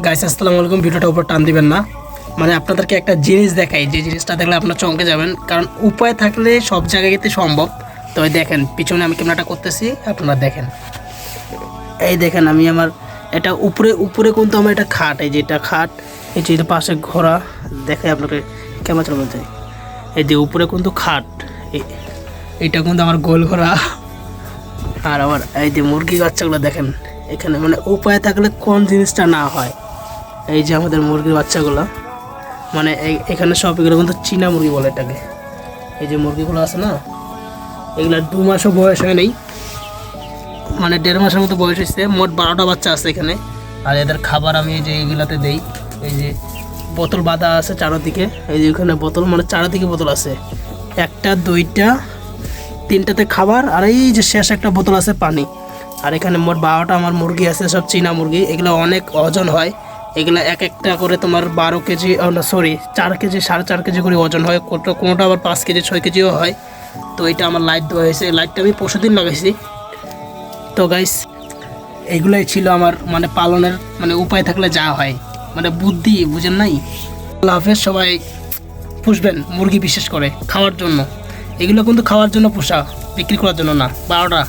Guys আসসালামু আলাইকুম। ভিডিওটা উপর টান দিবেন না, মানে আপনাদেরকে একটা জিনিস দেখাই, যে জিনিসটা দেখলে আপনারা চমকে যাবেন, কারণ উপায় থাকলে সব জায়গাতে সম্ভব। তো এই দেখেন পিছনে আমি ক্যামেরাটা করতেছি, আপনারা দেখেন। এই দেখেন আমি আমার এটা উপরে উপরে কিন্তু আমার এটা খাট, এই যে এটা খাট, এই যে এটা পাশে ঘোড়া দেখাই আপনাকে ক্যামেরা বলতে। এই যে উপরে কিন্তু খাট, এইটা কিন্তু আমার গোল ঘোড়া। আর আবার এই যে মুরগি বাচ্চাগুলো দেখেন এখানে, মানে উপায় থাকলে কোন জিনিসটা না হয়। এই যে আমাদের মুরগির বাচ্চাগুলো, মানে এখানে সব এগুলো কিন্তু চীনা মুরগি বলে এটাকে। এই যে মুরগিগুলো আছে না, এগুলো 2 মাসও বয়স হয় নাই, মানে 1.5 মাসের মতো বয়স হয়েছে। মোট 12টা বাচ্চা আছে এখানে। আর এদের খাবার আমি এই যে এইগুলাতে দেই, এই যে বোতল বাঁধা আছে চারদিকে, এই যে ওখানে বোতল, মানে চারদিকে বোতল আছে, 1টা 2টা 3টাতে খাবার, আর এই যে শেষ একটা বোতল আছে পানি। আর এখানে মোট 12টা আমার মুরগি আছে, সব চীনা মুরগি। এগুলো অনেক ওজন হয়, এগুলো এক একটা করে তোমার 12 কেজি, না সরি 4 কেজি 4.5 কেজি করে ওজন হয়, কোনোটা আবার 5 কেজি 6 কেজিও হয়। তো এটা আমার লাইট দেওয়া হয়েছে, লাইটটা আমি পরশুদিন লাগাইছি। তো গাইস এইগুলাই ছিল আমার মানে পালনের, মানে উপায় থাকলে যা হয়, মানে বুদ্ধি বুঝেন নাই। আল্লাহ হাফেজ। সবাই পুষবেন মুরগি, বিশেষ করে খাওয়ার জন্য। এগুলো কিন্তু খাওয়ার জন্য পোষা, বিক্রি করার জন্য না। 12টা